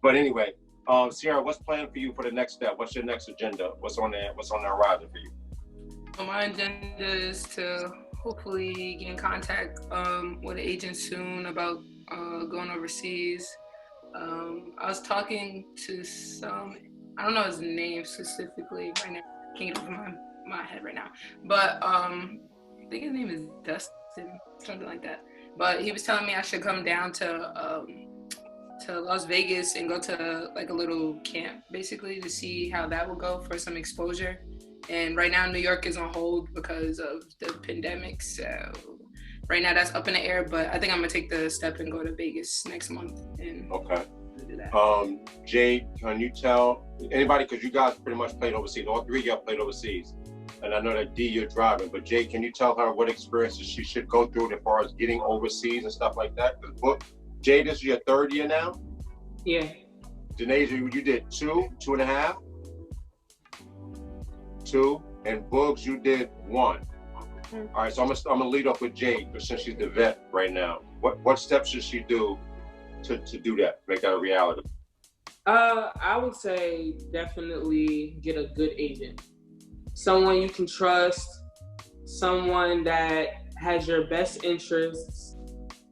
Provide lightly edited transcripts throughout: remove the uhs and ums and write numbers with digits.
But anyway, Sierra, what's planned for you for the next step? What's your next agenda? What's on the horizon for you? My agenda is to hopefully get in contact with an agent soon about going overseas. I was talking to some, I don't know his name specifically right now. I can't get it off my head right now. But I think his name is Dustin, something like that. But he was telling me I should come down to Las Vegas and go to like a little camp basically to see how that will go for some exposure. And right now New York is on hold because of the pandemic, so right now that's up in the air, but I think I'm gonna take the step and go to Vegas next month and do that. Jade, can you tell anybody, because you guys pretty much played overseas, all three of y'all played overseas, and I know that D, you're driving, but Jade, can you tell her what experiences she should go through as far as getting overseas and stuff like that? Jade, this is your third year now? Yeah. Denasia, you did 2.5? 2, and Boogs, you did 1. All right, so I'm gonna lead off with Jade, since she's the vet right now. What steps should she do to do that, make that a reality? I would say definitely get a good agent, someone you can trust, someone that has your best interests,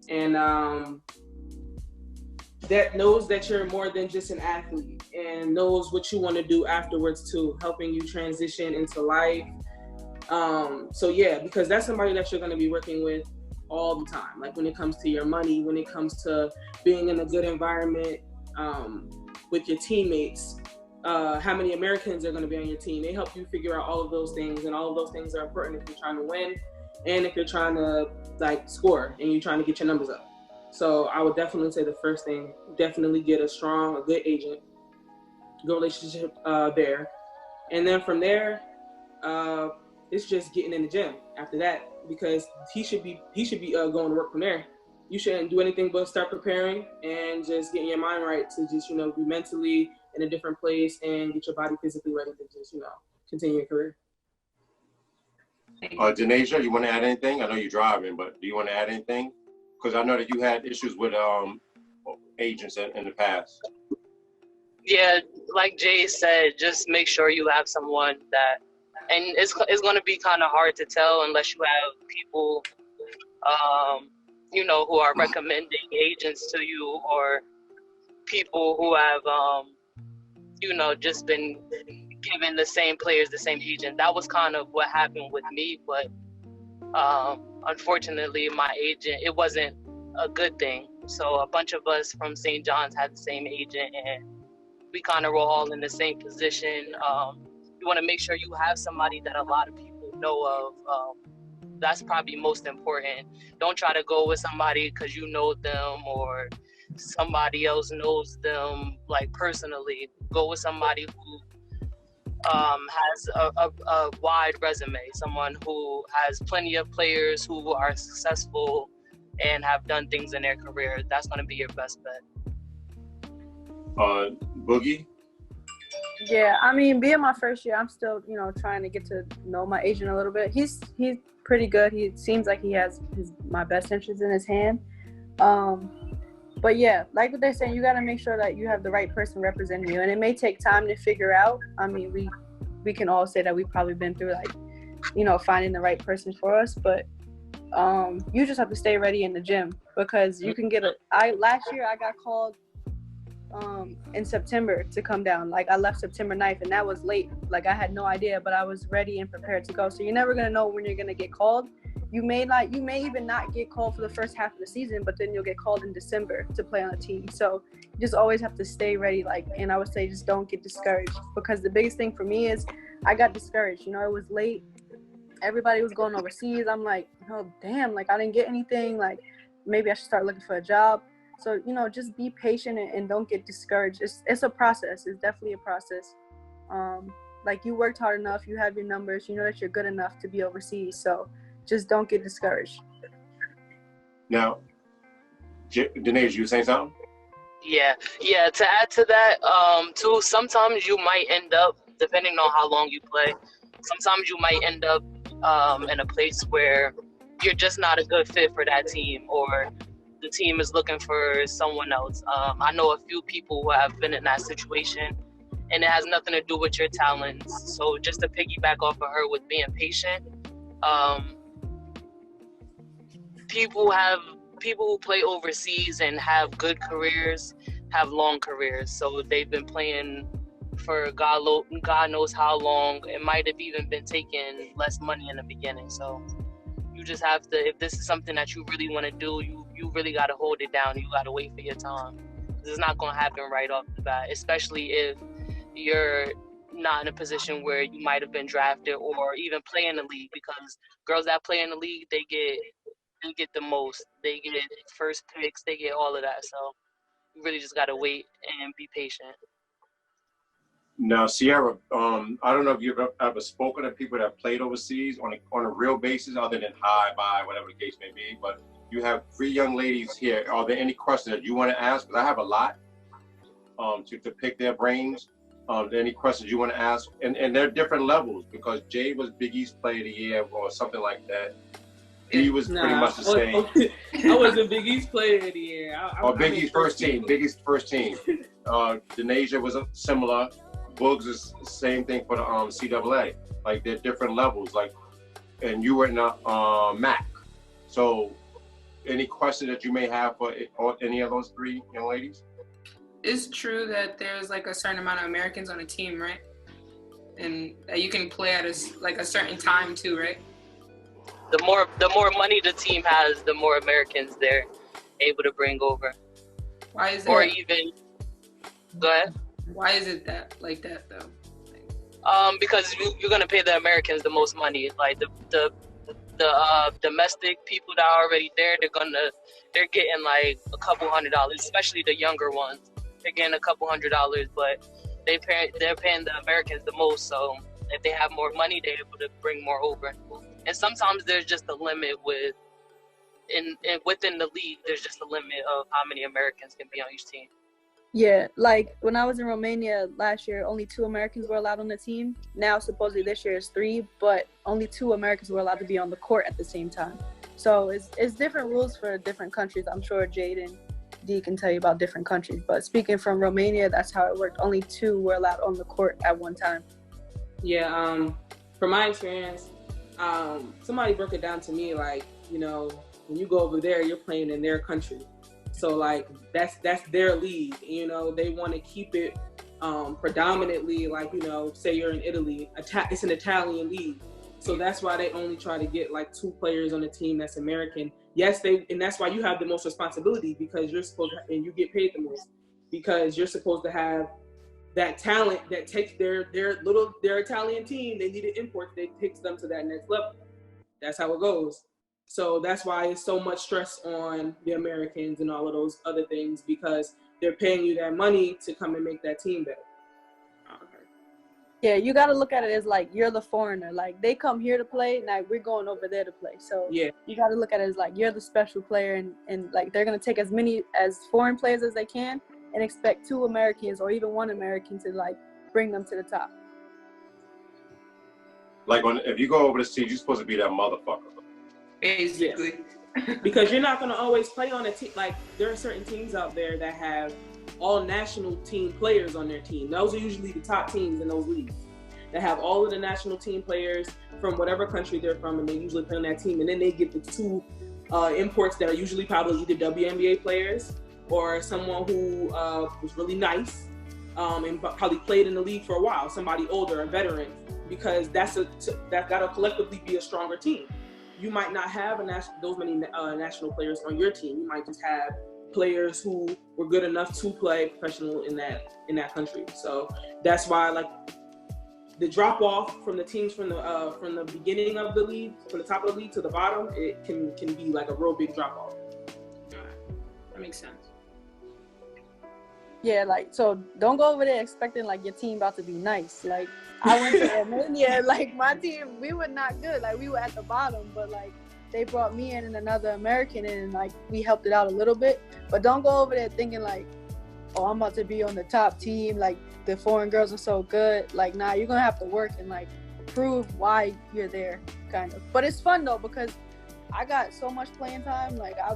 and that knows that you're more than just an athlete and knows what you want to do afterwards too, helping you transition into life. So yeah, because that's somebody that you're going to be working with all the time. Like when it comes to your money, when it comes to being in a good environment with your teammates, how many Americans are going to be on your team. They help you figure out all of those things, and all of those things are important if you're trying to win and if you're trying to like score and you're trying to get your numbers up. So I would definitely say the first thing, definitely get a good agent, good relationship there. And then from there, it's just getting in the gym after that, because he should be going to work from there. You shouldn't do anything but start preparing and just getting your mind right to just, be mentally in a different place and get your body physically ready to just, continue your career. Denasia, you want to add anything? I know you're driving, but do you want to add anything? Because I know that you had issues with agents in the past. Yeah, like Jay said, just make sure you have someone that, and it's going to be kind of hard to tell unless you have people, who are recommending agents to you, or people who have, just been given the same players, the same agent. That was kind of what happened with me, but unfortunately, my agent, it wasn't a good thing. So a bunch of us from St. John's had the same agent, and we kind of were all in the same position. You want to make sure you have somebody that a lot of people know of. That's probably most important. Don't try to go with somebody because you know them or somebody else knows them like personally. Go with somebody who has a wide resume, someone who has plenty of players who are successful and have done things in their career. That's going to be your best bet. Boogie? Yeah, I mean, being my first year, I'm still, trying to get to know my agent a little bit. He's pretty good. He seems like he has my best interests in his hand. But yeah, like what they're saying, you got to make sure that you have the right person representing you, and it may take time to figure out. I mean, we can all say that we've probably been through finding the right person for us, but you just have to stay ready in the gym, because you can get last year I got called in September to come down. Like I left September 9th, and that was late. Like I had no idea, but I was ready and prepared to go. So you're never gonna know when you're gonna get called. You may even not get called for the first half of the season, but then you'll get called in December to play on a team. So you just always have to stay ready. And I would say just don't get discouraged, because the biggest thing for me is I got discouraged. It was late. Everybody was going overseas. I'm like, oh damn, I didn't get anything. Maybe I should start looking for a job. So, just be patient and don't get discouraged. It's a process. It's definitely a process. You worked hard enough. You have your numbers. You know that you're good enough to be overseas. So just don't get discouraged. Now, Denasia, you saying something? Yeah. To add to that, too, sometimes you might end up, depending on how long you play, sometimes you might end up in a place where you're just not a good fit for that team, or the team is looking for someone else. I know a few people who have been in that situation, and it has nothing to do with your talents. So just to piggyback off of her with being patient, people who play overseas and have good careers have long careers. So they've been playing for God knows how long. It might have even been taking less money in the beginning. So you just have to, if this is something that you really want to do, you really got to hold it down. You got to wait for your time. It's not going to happen right off the bat, especially if you're not in a position where you might have been drafted or even play in the league, because girls that play in the league, they get the most. They get first picks, they get all of that. So you really just got to wait and be patient. Now, Sierra, I don't know if you've ever spoken to people that played overseas on a real basis, other than hi, bye, whatever the case may be. But you have 3 young ladies here. Are there any questions that you want to ask? Because I have a lot to pick their brains. Any questions you want to ask? And they're different levels, because Jay was Big East Player of the Year or something like that. He was pretty much the same. I wasn't Big East Player of the Year. Big East first team. Big East first team. Denasia was similar. Boogs is the same thing for the CAA. Like, they're different levels. Like, and you were in MAC. So, any questions that you may have for any of those 3 young ladies? It's true that there's like a certain amount of Americans on a team, right? And that you can play at a certain time too, right? The more money the team has, the more Americans they're able to bring over. Why is that? Or even, go ahead. Why is it like that though? Because you're gonna pay the Americans the most money. Like the domestic people that are already there, they're getting like a couple $100, especially the younger ones. They're getting a couple $100, but they're paying the Americans the most. So if they have more money, they're able to bring more over. And sometimes there's just a limit within the league. There's just a limit of how many Americans can be on each team. Yeah, like when I was in Romania last year, only 2 Americans were allowed on the team. Now, supposedly this year is 3, but only 2 Americans were allowed to be on the court at the same time. So it's different rules for different countries. I'm sure Jade and Dee can tell you about different countries. But speaking from Romania, that's how it worked. Only 2 were allowed on the court at one time. Yeah, from my experience, somebody broke it down to me like, you know, when you go over there, you're playing in their country. So like that's their league. You know, they want to keep it predominantly like, you know, say you're in Italy, it's an Italian league. So that's why they only try to get like 2 players on the team that's American. Yes, and that's why you have the most responsibility, because you're supposed to, and you get paid the most, because you're supposed to have that talent that takes their Italian team. They need an import that takes them to that next level. That's how it goes. So that's why it's so much stress on the Americans and all of those other things, because they're paying you that money to come and make that team better. Okay. Yeah, you got to look at it as like you're the foreigner. Like they come here to play, now we're going over there to play. So yeah, you got to look at it as like you're the special player, and like they're going to take as many as foreign players as they can and expect 2 Americans or even 1 American to like bring them to the top. Like if you go over the seas, you're supposed to be that motherfucker. Basically. Yeah. Because you're not going to always play on a team. Like there are certain teams out there that have all national team players on their team. Those are usually the top teams in those leagues that have all of the national team players from whatever country they're from, and they usually play on that team. And then they get the 2 imports that are usually probably either WNBA players or someone who was really nice and probably played in the league for a while, somebody older, a veteran, because that'll collectively be a stronger team. You might not have those many national players on your team. You might just have players who were good enough to play professional in that country. So that's why like the drop off from the teams from the beginning of the league, from the top of the league to the bottom, it can be like a real big drop off. That makes sense. Yeah, like, so don't go over there expecting, like, your team about to be nice. Like, I went to Armenia, like, my team, we were not good. Like, we were at the bottom, but, like, they brought me in and another American in, and, like, we helped it out a little bit. But don't go over there thinking, like, oh, I'm about to be on the top team. Like, the foreign girls are so good. Like, nah, you're going to have to work and, like, prove why you're there, kind of. But it's fun, though, because I got so much playing time. Like I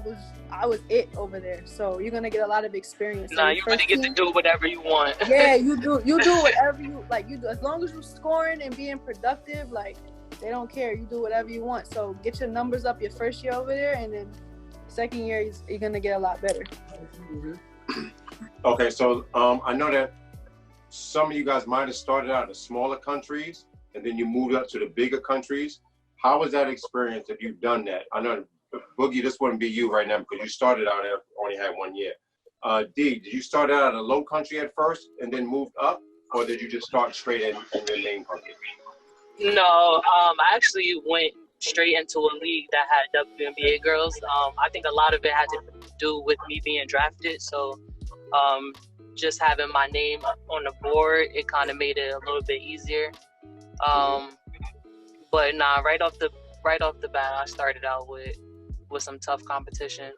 was it over there. So you're gonna get a lot of experience. Nah, you really get to do whatever you want. Yeah, you do whatever you like. You do as long as you're scoring and being productive. Like they don't care. You do whatever you want. So get your numbers up your first year over there, and then second year you're gonna get a lot better. Okay, so I know that some of you guys might have started out in smaller countries and then you moved up to the bigger countries. How was that experience if you've done that? I know, Boogie, this wouldn't be you right now because you started out and only had 1 year. D, did you start out in a low country at first and then moved up, or did you just start straight in your main country? No, I actually went straight into a league that had WNBA girls. I think a lot of it had to do with me being drafted. So just having my name on the board, it kind of made it a little bit easier. But nah, right off the bat, I started out with some tough competition.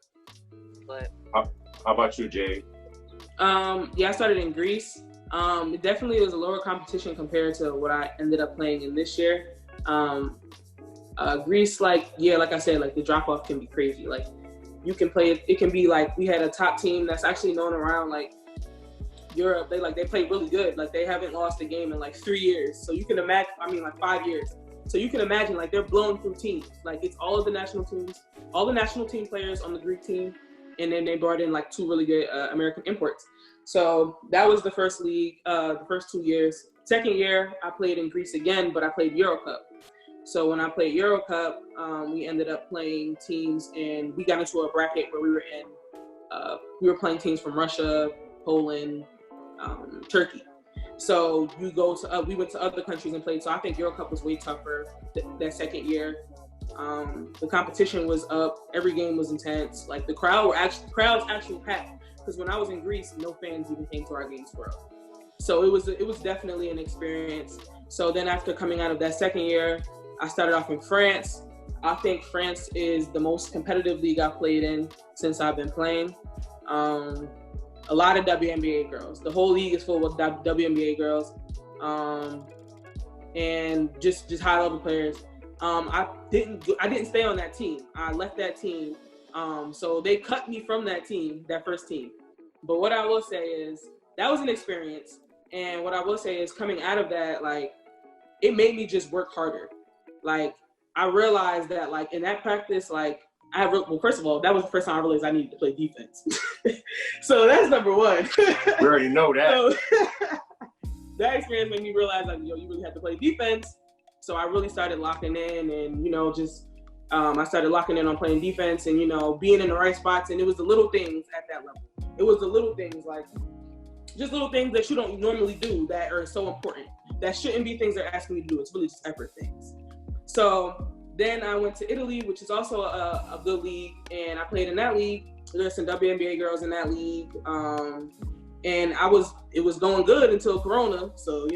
But how about you, Jay? Yeah, I started in Greece. It definitely was a lower competition compared to what I ended up playing in this year. Greece, like I said, like the drop off can be crazy. Like you can play it can be like we had a top team that's actually known around like Europe. They play really good. Like they haven't lost a game in like 3 years. So you can imagine, like 5 years. So you can imagine like they're blowing through teams. Like it's all of the national teams, all the national team players on the Greek team, and then they brought in like 2 really good American imports. So that was the first league, the first 2 years. Second year, I played in Greece again, but I played Euro Cup. So when I played Euro Cup, we ended up playing teams, and we got into a bracket where we were playing teams from Russia, Poland, Turkey. So we went to other countries and played. So I think Euro Cup was way tougher that second year. The competition was up. Every game was intense. Like the crowds actually packed. Because when I was in Greece, no fans even came to our games for us. So it was definitely an experience. So then after coming out of that second year, I started off in France. I think France is the most competitive league I've played in since I've been playing. A lot of WNBA girls. The whole league is full of WNBA girls, and just high level players. I didn't stay on that team. I left that team. So they cut me from that team, that first team. But what I will say is that was an experience. And what I will say is coming out of that, like, it made me just work harder. Like, I realized that, like, in that practice, like, first of all, that was the first time I realized I needed to play defense. So that's number one. We already know that. So, that experience made me realize, like, you really have to play defense. So I really started locking in and, I started locking in on playing defense and, being in the right spots. And it was the little things at that level. It was the little things, like, just little things that you don't normally do that are so important. That shouldn't be things they're asking you to do. It's really just effort things. So then I went to Italy, which is also a good league. And I played in that league. There's some WNBA girls in that league. And it was going good until Corona. So,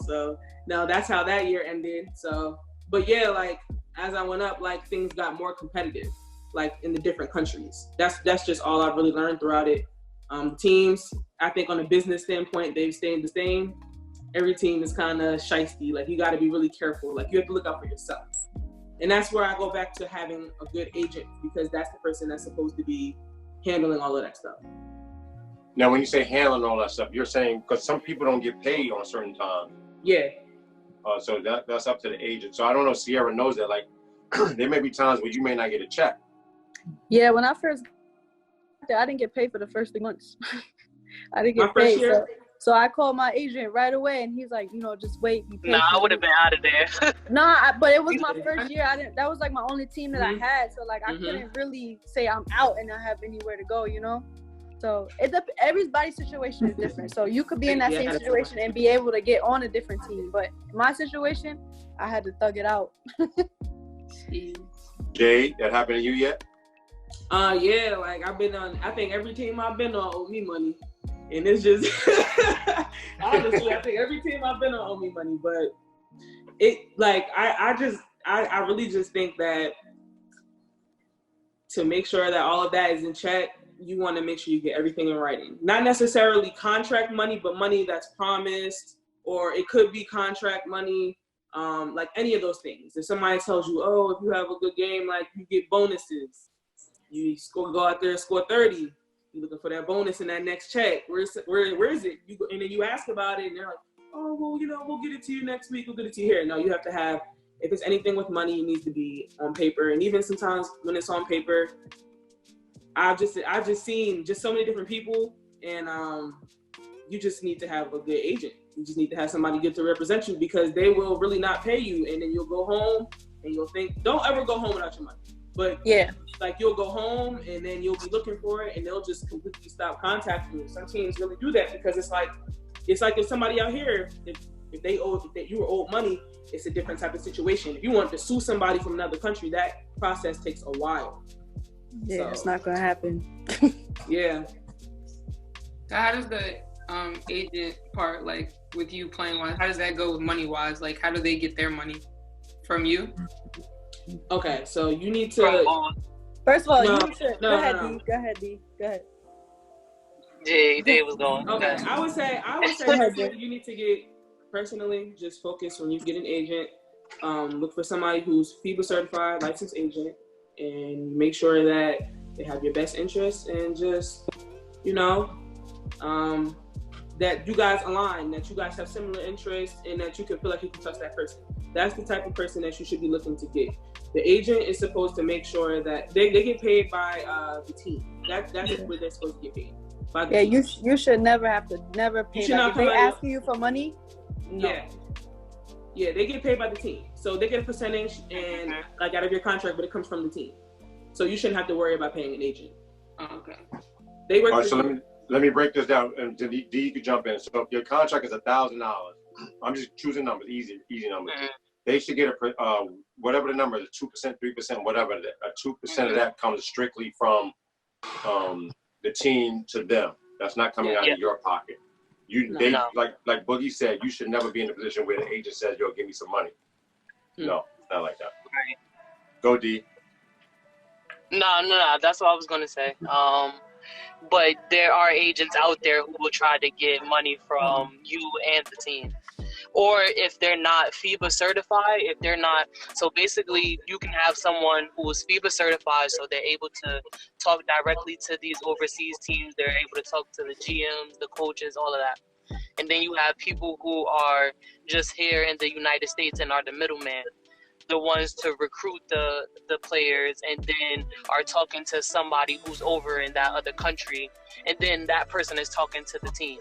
so now that's how that year ended. So, but yeah, like, as I went up, like, things got more competitive, like, in the different countries. That's just all I've really learned throughout it. Teams, I think on a business standpoint, they've stayed the same. Every team is kind of shiesty. Like, you got to be really careful. Like, you have to look out for yourself. And that's where I go back to having a good agent, because that's the person that's supposed to be handling all of that stuff. Now, when you say handling all that stuff, you're saying, because some people don't get paid on a certain time. Yeah. So that's up to the agent. So I don't know if Sierra knows that, like, there may be times where you may not get a check. Yeah, when I first got there, I didn't get paid for the first 3 months. I didn't get paid. So I called my agent right away, and he's like, just wait. Nah, I would have been out of there. But it was my first year. That was like my only team that I had. So like I couldn't really say I'm out and I have anywhere to go, So everybody's situation is different. So you could be in that same situation and be able to get on a different team. But in my situation, I had to thug it out. Jay, that happened to you yet? Yeah, like I think every team I've been on owe me money. And it's just, honestly, I think every team I've been on owe me money. But I really just think that to make sure that all of that is in check, you want to make sure you get everything in writing. Not necessarily contract money, but money that's promised, or it could be contract money. like any of those things. If somebody tells you, oh, if you have a good game, like you get bonuses, you go out there and score 30. You're looking for that bonus in that next check. Where is it? You go, and then you ask about it, and they're like, oh, well, we'll get it to you next week. We'll get it to you here. No, you have to have, if it's anything with money, it needs to be on paper. And even sometimes when it's on paper, I've just seen just so many different people, and you just need to have a good agent. You just need to have somebody good to represent you, because they will really not pay you, and then you'll go home and you'll think, don't ever go home without your money. But yeah, like you'll go home and then you'll be looking for it, and they'll just completely stop contacting you. Some teams really do that, because it's like if somebody out here, if you were owed money, it's a different type of situation. If you want to sue somebody from another country, that process takes a while. Yeah, so it's not gonna happen. Yeah. So how does the agent part, like with you playing one, how does that go with money wise? Like, how do they get their money from you? Okay, so you need to. First of all, you should. Go ahead, D. Go ahead. Dave was going. Okay, I would say you need to get, personally, just focus when you get an agent. Look for somebody who's FIBA certified, licensed agent, and make sure that they have your best interests, and just, that you guys align, that you guys have similar interests, and that you can feel like you can trust that person. That's the type of person that you should be looking to get. The agent is supposed to make sure that they get paid by the team. That's where they're supposed to get paid. You should never pay. Like, if they ask you for money, no. Yeah, they get paid by the team. So they get a percentage and like out of your contract, but it comes from the team. So you shouldn't have to worry about paying an agent. Oh, okay. They work. All right, so let me break this down, and D, you could jump in. So if your contract is $1,000, I'm just choosing numbers, easy numbers. Mm-hmm. They should get whatever the number is, 2%, 3%, whatever. 2% of that comes strictly from the team to them. That's not coming out of your pocket. Like Boogie said, you should never be in a position where the agent says, "Yo, give me some money." No, it's not like that. Right. Go D. No. That's what I was gonna say. But there are agents out there who will try to get money from you and the team. Or if they're not FIBA certified, so basically you can have someone who is FIBA certified, so they're able to talk directly to these overseas teams. They're able to talk to the GMs, the coaches, all of that. And then you have people who are just here in the United States and are the middleman, the ones to recruit the players, and then are talking to somebody who's over in that other country, and then that person is talking to the team.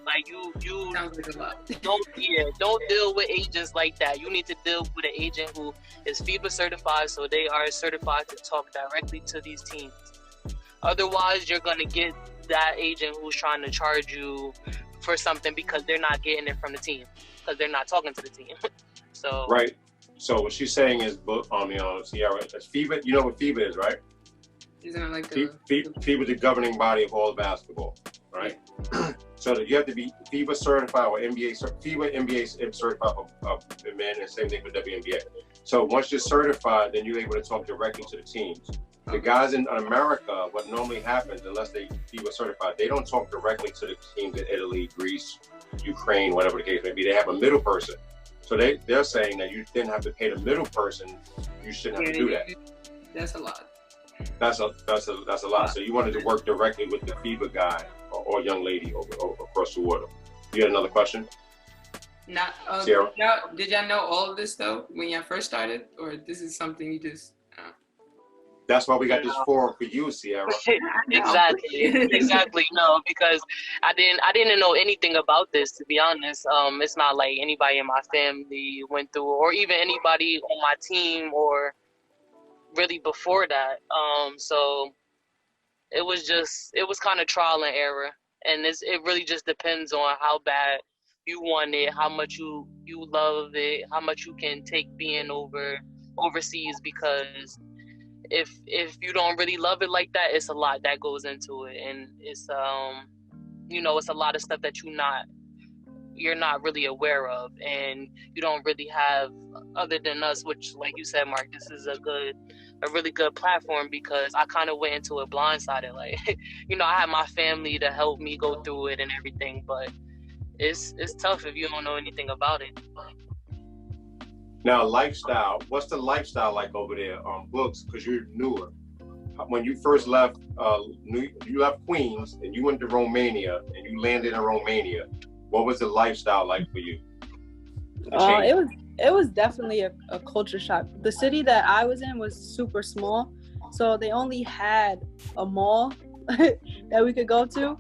Like you sounds like a lot. Don't deal with agents like that. You need to deal with an agent who is FIBA certified, so they are certified to talk directly to these teams. Otherwise, you're gonna get that agent who's trying to charge you for something because they're not getting it from the team, because they're not talking to the team. So right. So what she's saying is, Sierra, that's FIBA. You know what FIBA is, right? Isn't it like FIBA is the governing body of all basketball, right? So that you have to be FIBA certified or FIBA NBA certified for men, and same thing for WNBA. So once you're certified, then you're able to talk directly to the teams. The guys in America, what normally happens, unless they FIBA certified, they don't talk directly to the teams in Italy, Greece, Ukraine, whatever the case may be. They have a middle person. So they're saying that you didn't have to pay the middle person. You shouldn't have to do that. That's a lot. That's a lot. So you wanted to work directly with the FIBA guy or young lady over across the water. You had another question? Sierra? Did y'all know all of this though when y'all first started, or this is something you just? That's why we got this forum for you, Sierra. Exactly. No, because I didn't know anything about this, to be honest. It's not like anybody in my family went through, or even anybody on my team, or really before that. So it was kind of trial and error, and it really just depends on how bad you want it, how much you love it, how much you can take being overseas, because if you don't really love it like that, it's a lot that goes into it, and it's it's a lot of stuff that you're not really aware of, and you don't really have, other than us, which, like you said, Mark, this is a really good platform, because I kind of went into it blindsided. Like, I had my family to help me go through it and everything, but it's tough if you don't know anything about it. Now, lifestyle. What's the lifestyle like over there on books? Because you're newer. When you first left, you left Queens and you went to Romania and you landed in Romania. What was the lifestyle like for you? It was definitely a culture shock. The city that I was in was super small, so they only had a mall that we could go to.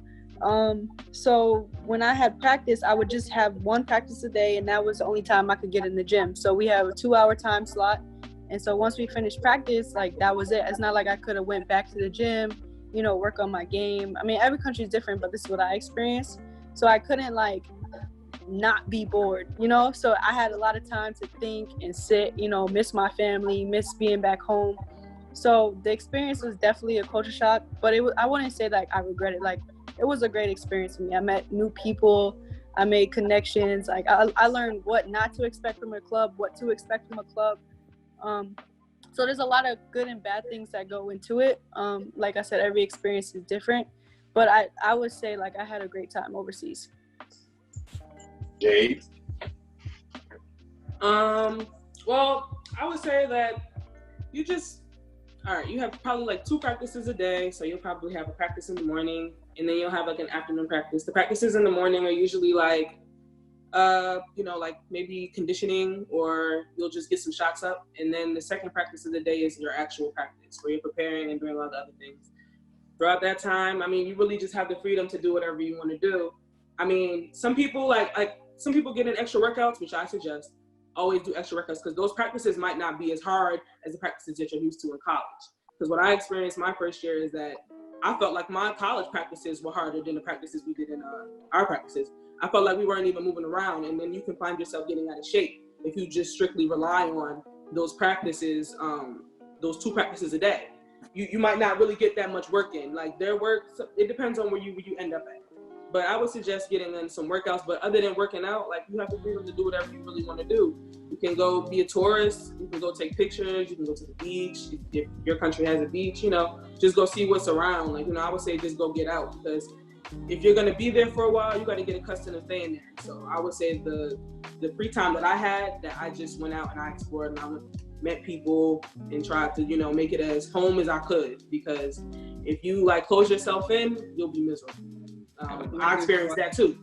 So when I had practice, I would just have one practice a day, and that was the only time I could get in the gym. So we have a 2-hour time slot. And so once we finished practice, like that was it. It's not like I could have went back to the gym, you know, work on my game. I mean, every country is different, but this is what I experienced. So I couldn't like not be bored, you know? So I had a lot of time to think and sit, you know, miss my family, miss being back home. So the experience was definitely a culture shock, but I wouldn't say like I regret it. Like it was a great experience for me. I met new people. I made connections. Like I learned what not to expect from a club, what to expect from a club. So there's a lot of good and bad things that go into it. Like I said, every experience is different, but I would say like I had a great time overseas. Jade? Well, I would say that you have probably like 2 practices a day. So you'll probably have a practice in the morning and then you'll have like an afternoon practice. The practices in the morning are usually like, like maybe conditioning, or you'll just get some shots up. And then the second practice of the day is your actual practice where you're preparing and doing a lot of other things. Throughout that time, I mean, you really just have the freedom to do whatever you want to do. I mean, some people some people get in extra workouts, which I suggest. Always do extra workouts because those practices might not be as hard as the practices that you're used to in college. Because what I experienced my first year is that I felt like my college practices were harder than the practices we did in our practices. I felt like we weren't even moving around, and then you can find yourself getting out of shape if you just strictly rely on those practices, those 2 practices a day. You might not really get that much work in. Like their work, it depends on where you end up at. But I would suggest getting in some workouts. But other than working out, like you have the freedom to do whatever you really want to do. You can go be a tourist. You can go take pictures. You can go to the beach. If your country has a beach, you know, just go see what's around. Like, you know, I would say just go get out, because if you're going to be there for a while, you got to get accustomed to staying there. So I would say the free time that I had, that I just went out and I explored and I met people and tried to, you know, make it as home as I could. Because if you like close yourself in, you'll be miserable. I experienced that too.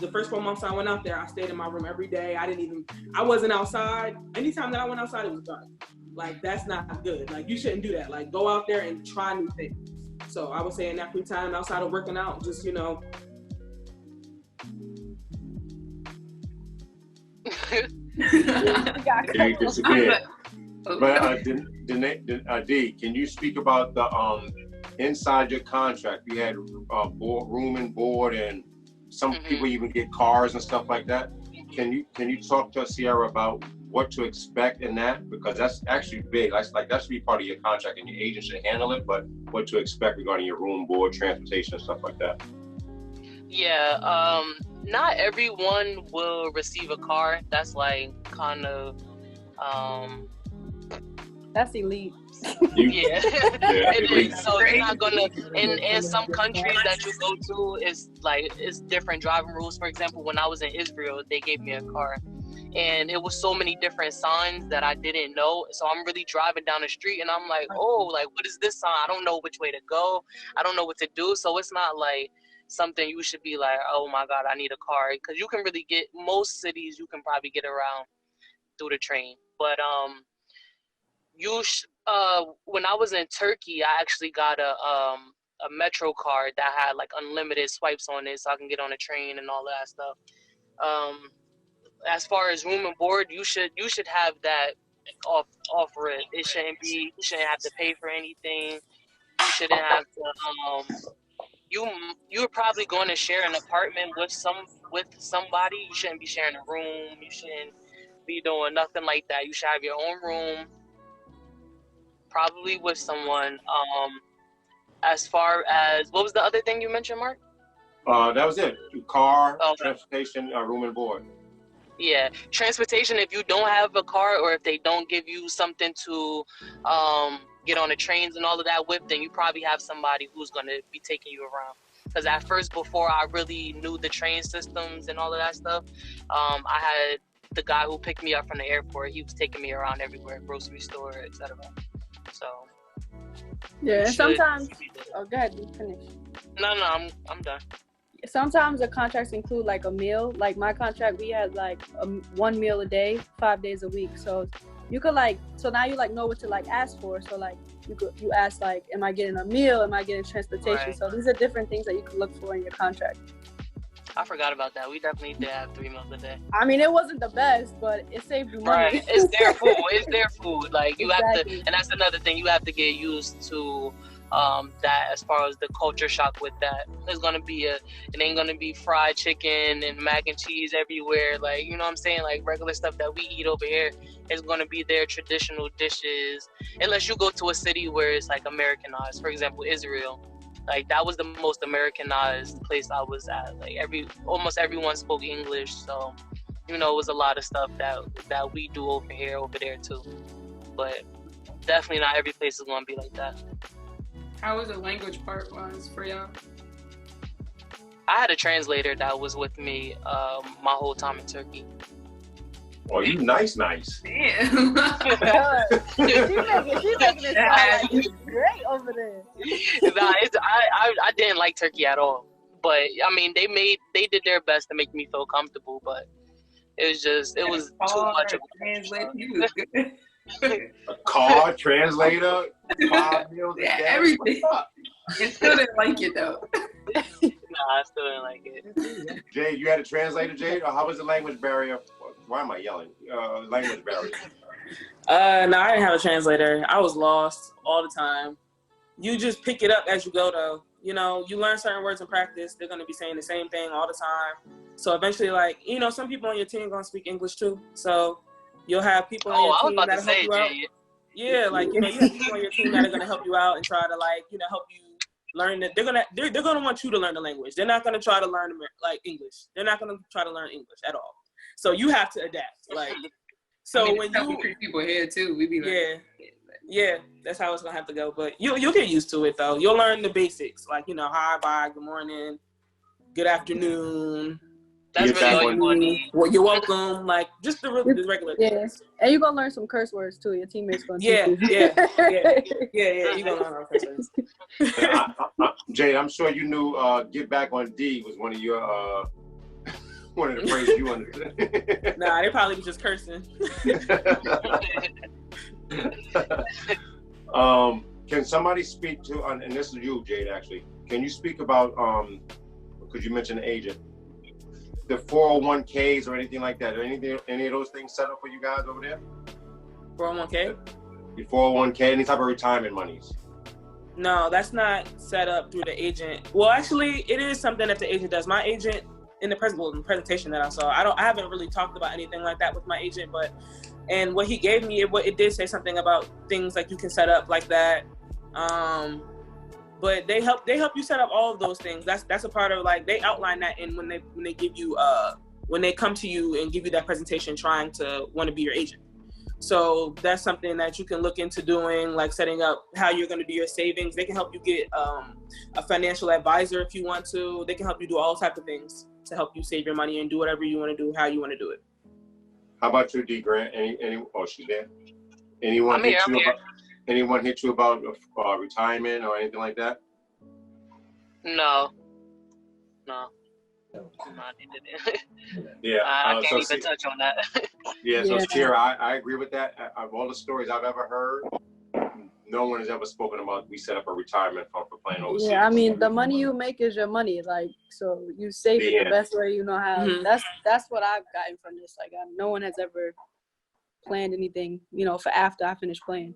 The first 4 months I went out there, I stayed in my room every day. I wasn't outside. Anytime that I went outside, it was dark. Like, that's not good. Like, you shouldn't do that. Like, go out there and try new things. So I would say in that free time outside of working out, just, you know. You disappeared. But D, can you speak about the inside your contract? You had room and board, and some people even get cars and stuff like that. Can you talk to Sierra about what to expect in that? Because that's actually big. That should be part of your contract, and your agent should handle it. But what to expect regarding your room, board, transportation, and stuff like that. Yeah, not everyone will receive a car. That's like kind of that's elite. Yeah. It is. So you're not gonna in some countries that you go to, it's different driving rules. For example, when I was in Israel, they gave me a car, and it was so many different signs that I didn't know. So I'm really driving down the street and I'm like, oh, like, what is this sign? I don't know which way to go. I don't know what to do. So it's not like something you should be like, oh my God, I need a car. Because you can really get, most cities you can probably get around through the train. But when I was in Turkey, I actually got a Metro card that had like unlimited swipes on it, so I can get on a train and all that stuff. As far as room and board, you should have that offer it. You shouldn't have to pay for anything. You shouldn't have to. You're probably going to share an apartment with somebody. You shouldn't be sharing a room. You shouldn't be doing nothing like that. You should have your own room, probably with someone. As far as, what was the other thing you mentioned, Mark? That was it. Car, transportation, room and board. Yeah, transportation. If you don't have a car, or if they don't give you something to get on the trains and all of that with, then you probably have somebody who's going to be taking you around. Because at first, before I really knew the train systems and all of that stuff, I had the guy who picked me up from the airport, he was taking me around everywhere, grocery store, etc. So yeah, and sometimes. Oh, go ahead. Finish. No, I'm done. Sometimes the contracts include like a meal. Like my contract, we had like one meal a day, 5 days a week. So you could so now you know what to ask for. So you ask am I getting a meal? Am I getting transportation? Right. So these are different things that you can look for in your contract. I forgot about that. We definitely did have 3 meals a day. I mean, it wasn't the best, but it saved you money. Right. It's their food. It's their food. Like you Exactly. have to, and that's another thing. You have to get used to that as far as the culture shock with that. There's gonna be it ain't gonna be fried chicken and mac and cheese everywhere. Like, you know what I'm saying? Like regular stuff that we eat over here is gonna be their traditional dishes. Unless you go to a city where it's like Americanized. For example, Israel. Like that was the most Americanized place I was at. Like almost everyone spoke English, so it was a lot of stuff that we do over there too. But definitely not every place is gonna be like that. How was the language part for y'all? I had a translator that was with me my whole time in Turkey. Oh, you nice. Damn. She's making it sound like it's great over there. Nah, I didn't like Turkey at all. But I mean, they did their best to make me feel comfortable. But it was too much of a a car translator, 5 meals a day. Everything. I still didn't like it though. Nah, I still didn't like it. Jade, you had a translator, Jade, or how was the language barrier? Why am I yelling? Language barrier. No, I didn't have a translator. I was lost all the time. You just pick it up as you go, though. You learn certain words in practice. They're going to be saying the same thing all the time. So eventually, some people on your team are going to speak English too. So you'll have people on your team that'll help you out. Yeah, you have people on your team that are going to help you out and try to help you learn that. They're gonna want you to learn the language. They're not going to try to learn English. They're not going to try to learn English at all. So you have to adapt. So when you people here too, we be like, yeah, that's how it's gonna have to go. But you'll get used to it though. You'll learn the basics, hi, bye, good morning, good afternoon. That's really all you want to need. Well, you're welcome. Just the regular things. And you're gonna learn some curse words too. Your teammates gonna teach you. Yeah. You're gonna learn curse words. Jade, I'm sure you knew "get back on D" was one of your one of the phrases you understood. Nah, they probably was just cursing. Can somebody speak to, and this is you, Jade, actually. Can you speak about, because you mentioned the agent, the 401ks or anything like that? Are any of those things set up for you guys over there? 401k? The 401k, any type of retirement monies? No, that's not set up through the agent. Well, actually, it is something that the agent does. My agent, in the presentation that I saw, I haven't really talked about anything like that with my agent, and what he gave me, it did say something about things like you can set up like that. But they help you set up all of those things. That's a part of they outline that in when they give you when they come to you and give you that presentation trying to want to be your agent. So that's something that you can look into doing, setting up how you're going to do your savings. They can help you get a financial advisor if you want to. They can help you do all types of things to help you save your money and do whatever you want to do, how you want to do it. How about you, D. Grant? Oh, she's there. Anyone hit you about retirement or anything like that? No. Yeah, I can't even touch on that. So Sierra, I agree with that. Of all the stories I've ever heard, no one has ever spoken about we set up a retirement fund for playing overseas. Yeah, I mean the money you make is your money, so you save it the best way you know how. Mm-hmm. That's what I've gotten from this. No one has ever planned anything, for after I finish playing.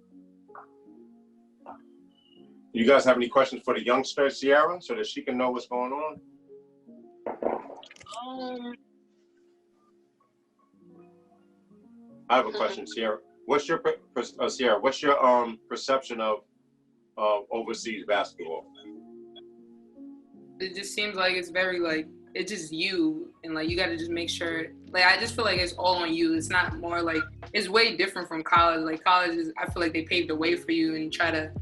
You guys have any questions for the youngster Sierra, so that she can know what's going on? I have a question, Sierra. What's your perception of overseas basketball? It just seems like it's very it's just you, and you got to just make sure. I just feel like it's all on you. It's not more it's way different from college. College is, I feel like they paved the way for you and try to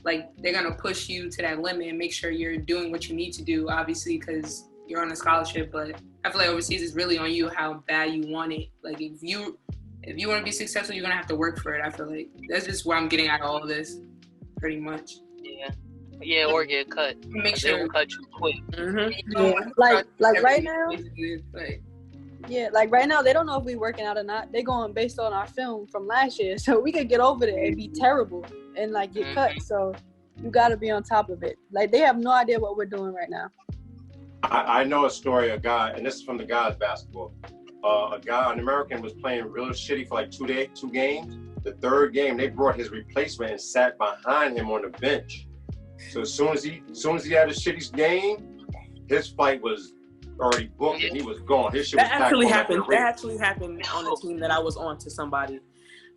they're gonna push you to that limit and make sure you're doing what you need to do. Obviously, because you're on a scholarship, but I feel like overseas is really on you how bad you want it. Like if you want to be successful, you're gonna have to work for it. I feel like that's just where I'm getting at all this, pretty much. Yeah, or get cut. Make sure they will cut you quick. Like right now. Yeah, like right now, they don't know if we working out or not. They going based on our film from last year, so we could get over there and be terrible and like get cut. So you got to be on top of it. Like they have no idea what we're doing right now. I know a story, a guy, and this is from the guys' basketball. A guy, an American, was playing real shitty for like 2 games. The third game, they brought his replacement and sat behind him on the bench. So as soon as he had a shitty game, his flight was already booked and he was gone. His shit was That actually happened. That actually happened on the team that I was on to somebody.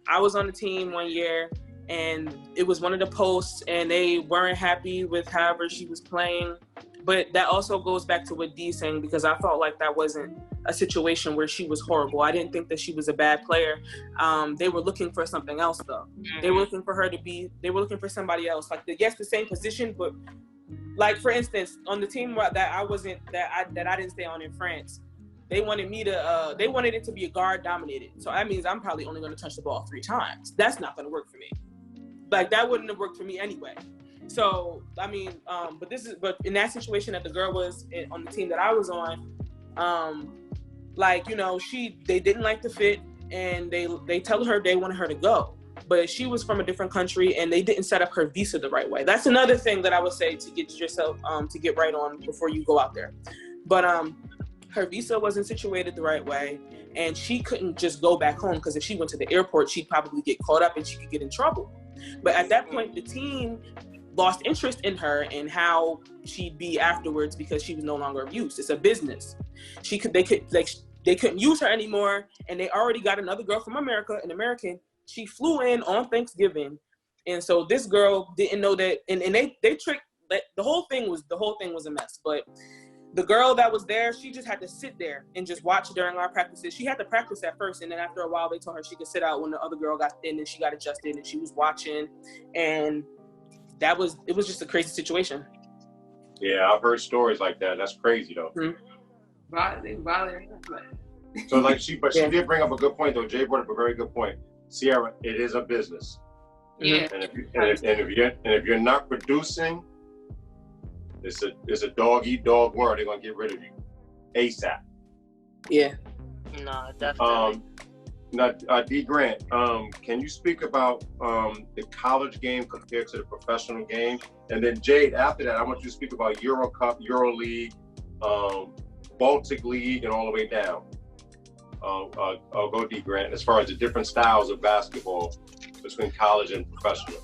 I was on the team one year, and it was one of the posts, and they weren't happy with however she was playing. But that also goes back to what Dee's saying, because I felt like that wasn't a situation where she was horrible. I didn't think that she was a bad player. They were looking for something else, though. They were looking for her they were looking for somebody else. Like, yes, the same position, but like, for instance, on the team that I didn't stay on in France, they wanted me to, they wanted it to be a guard dominated. So that means I'm probably only going to touch the ball 3 times. That's not going to work for me. Like, that wouldn't have worked for me anyway. So, I mean, but in that situation that the girl was on the team that I was on, like, you know, they didn't like the fit, and they tell her they wanted her to go. But she was from a different country, and they didn't set up her visa the right way. That's another thing that I would say to get yourself, to get right on before you go out there. But her visa wasn't situated the right way, and she couldn't just go back home, because if she went to the airport, she'd probably get caught up and she could get in trouble. But at that point, the team lost interest in her and how she'd be afterwards, because she was no longer of use. It's a business. They couldn't use her anymore, and they already got another girl from America, an American. She flew in on Thanksgiving, and so this girl didn't know that, and they tricked. The whole thing was a mess. But the girl that was there, she just had to sit there and just watch during our practices. She had to practice at first, and then after a while, they told her she could sit out when the other girl got in, and she got adjusted, and she was watching, and it was just a crazy situation. Yeah, I've heard stories like that. That's crazy though. So like she did bring up a good point though. Jay brought up a very good point. Sierra, it is a business. Yeah. And if you're not producing, it's a dog eat dog world. They're gonna get rid of you ASAP. Yeah. No, definitely. Now, D. Grant, can you speak about the college game compared to the professional game? And then Jade, after that, I want you to speak about Euro Cup, Euro League, Baltic League, and all the way down. I'll go D. Grant as far as the different styles of basketball between college and professional.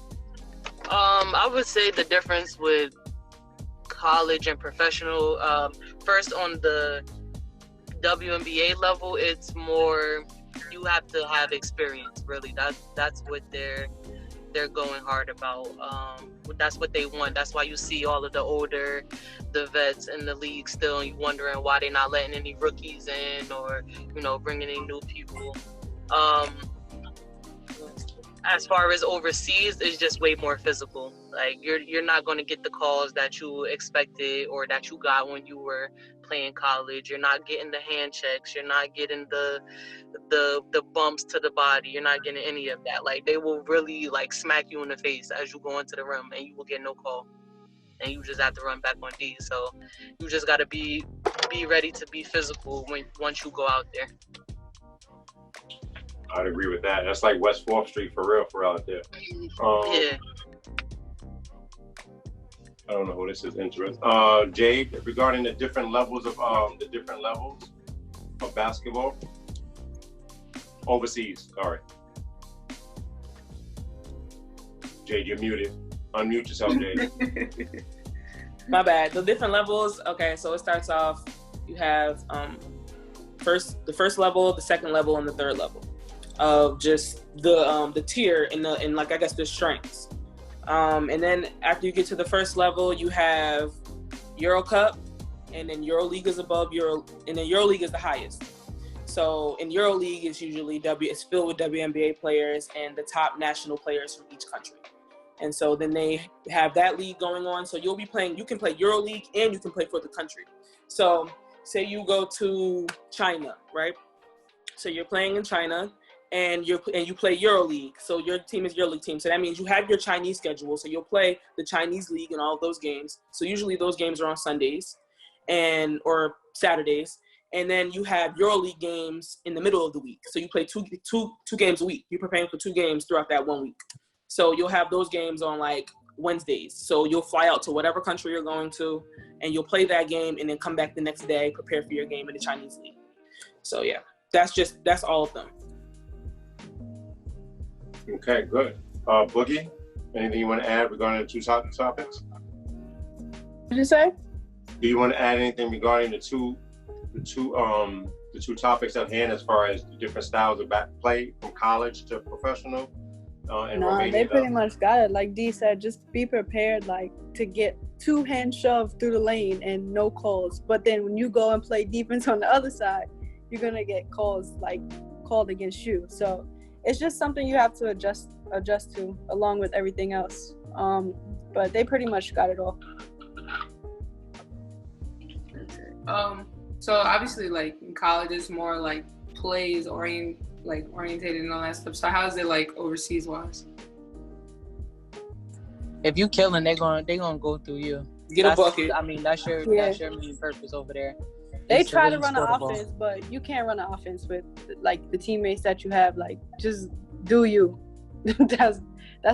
I would say the difference with college and professional, first on the WNBA level, it's more, you have to have experience, really. That's what they're going hard about. That's what they want. That's why you see all of the vets in the league still, and you wondering why they're not letting any rookies in, or, you know, bringing in new people. As far as overseas, it's just way more physical. Like, you're not going to get the calls that you expected or that you got when you were playing college. You're not getting the hand checks. You're not getting the bumps to the body. You're not getting any of that. Like, they will really, like, smack you in the face as you go into the rim, and you will get no call, and you just have to run back on D. So you just got to be ready to be physical once you go out there. I'd agree with that. That's like West 4th Street for real out there. Yeah. I don't know who this is. Interesting. Jade, regarding the different levels of basketball overseas. Sorry, Jade, you're muted. Unmute yourself, Jade. My bad. The different levels. Okay, so it starts off. You have the first level, the second level, and the third level of just the tier and like, I guess, the strengths. And then after you get to the first level, you have Euro Cup, and then Euro League is above and then Euro League is the highest. So in Euro League, it's usually it's filled with WNBA players and the top national players from each country. And so then they have that league going on. So you can play Euro League and you can play for the country. So say you go to China, right? So you're playing in China and you play Euro League. So your team is Euro League team. So that means you have your Chinese schedule. So you'll play the Chinese league and all of those games. So usually those games are on Sundays or Saturdays. And then you have EuroLeague games in the middle of the week. So you play two games a week. You're preparing for 2 games throughout that 1 week. So you'll have those games on like Wednesdays. So you'll fly out to whatever country you're going to, and you'll play that game and then come back the next day, prepare for your game in the Chinese league. So yeah, that's all of them. Okay, good. Boogie, anything you want to add regarding the 2 topics? What did you say? Do you want to add anything regarding the two topics at hand as far as the different styles of play from college to professional? No, they pretty much got it. Like Dee said, just be prepared, like to get 2 hands shoved through the lane and no calls. But then when you go and play defense on the other side, you're gonna get calls like called against you. So it's just something you have to adjust to along with everything else. But they pretty much got it all. So obviously, like in college, it's more like plays orientated and all that stuff. So how is it like overseas wise? If you killing, they gonna go through you. Get a bucket. I mean, that's your main purpose over there. They try to run an offense, but you can't run an offense with like the teammates that you have. Like, just do you. That's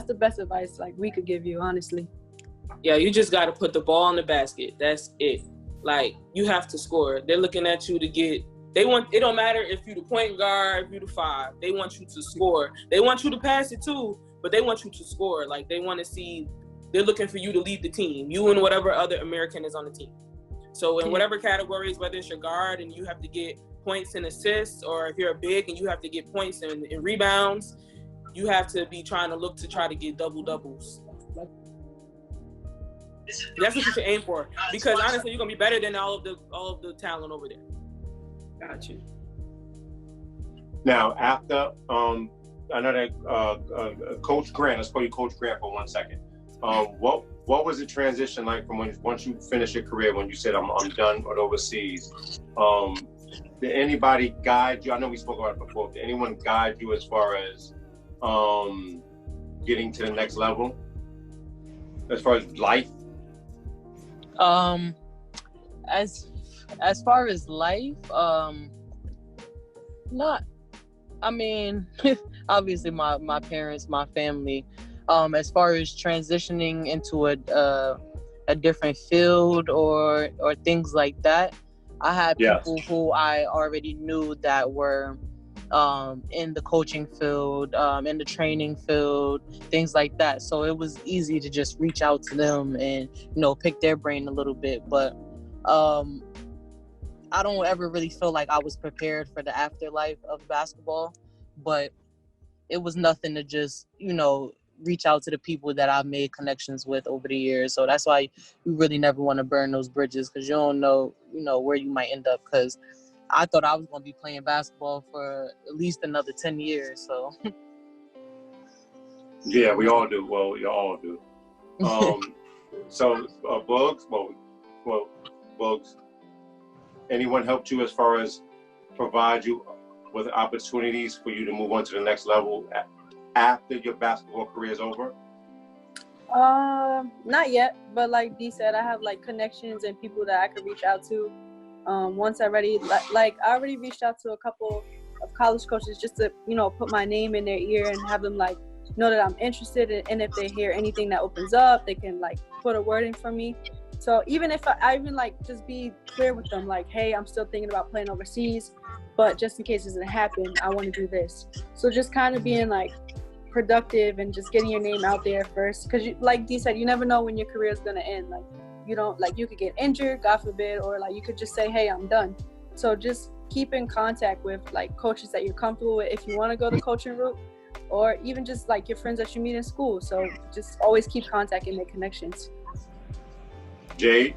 the best advice like we could give you, honestly. Yeah, you just got to put the ball in the basket. That's it. Like, you have to score. They're looking at you to get. It don't matter if you're the point guard, if you're the 5. They want you to score. They want you to pass it too, but they want you to score. Like, they want to see. They're looking for you to lead the team. You and whatever other American is on the team. So in whatever categories, whether it's your guard and you have to get points and assists, or if you're a big and you have to get points and rebounds, you have to be trying to get doubles. That's what you should aim for, because honestly, you're gonna be better than all of the talent over there. Got you. Now, after I know that Coach Grant, let's call you Coach Grant for 1 second. What was the transition like from once you finished your career, when you said I'm done with overseas? Did anybody guide you? I know we spoke about it before. Did anyone guide you as far as getting to the next level, as far as life? As far as life, not. I mean, obviously my parents, my family. As far as transitioning into a different field or things like that, I had people who I already knew that were in the coaching field, in the training field, things like that. So it was easy to just reach out to them and, pick their brain a little bit. But I don't ever really feel like I was prepared for the afterlife of basketball, but it was nothing to just, reach out to the people that I've made connections with over the years. So that's why you really never want to burn those bridges, because you don't know, where you might end up. Because I thought I was going to be playing basketball for at least another 10 years. So. Yeah, we all do. Well, you all do. So, Bugs, Bugs, anyone helped you as far as provide you with opportunities for you to move on to the next level after your basketball career is over? Not yet, but like Dee said, I have like connections and people that I could reach out to. Once I'm ready, like I already reached out to a couple of college coaches just to, put my name in their ear and have them like know that I'm interested in, and if they hear anything that opens up, they can like put a word in for me. So even if I even like just be clear with them, like, hey, I'm still thinking about playing overseas, but just in case it doesn't happen, I want to do this. So just kind of being like productive and just getting your name out there first, because like Dee said, you never know when your career is going to end. Like, you don't, like, you could get injured, God forbid, or like you could just say, hey, I'm done. So just keep in contact with like coaches that you're comfortable with if you want to go the coaching route, or even just like your friends that you meet in school. So just always keep contact and make connections. Jade?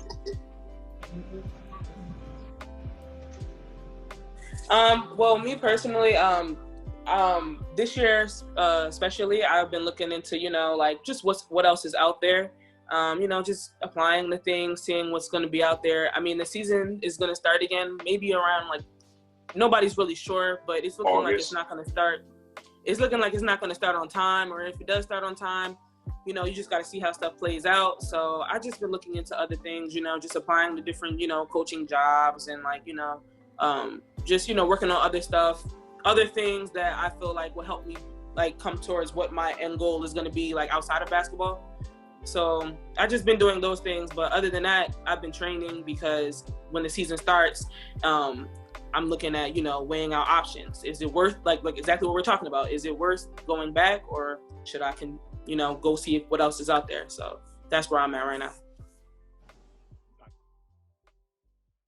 Well, me personally, This year, especially, I've been looking into, like just what else is out there. Just applying the things, seeing what's going to be out there. I mean, the season is going to start again, maybe around like, nobody's really sure, but it's looking like it's not going to start. It's looking like it's not going to start on time, or if it does start on time, you just got to see how stuff plays out. So I just been looking into other things, just applying to different, coaching jobs and like, just, working on other stuff, other things that I feel like will help me like come towards what my end goal is going to be like outside of basketball. So I just been doing those things. But other than that, I've been training because when the season starts, I'm looking at, weighing out options. Is it worth like exactly what we're talking about? Is it worth going back, or should I go see what else is out there? So that's where I'm at right now.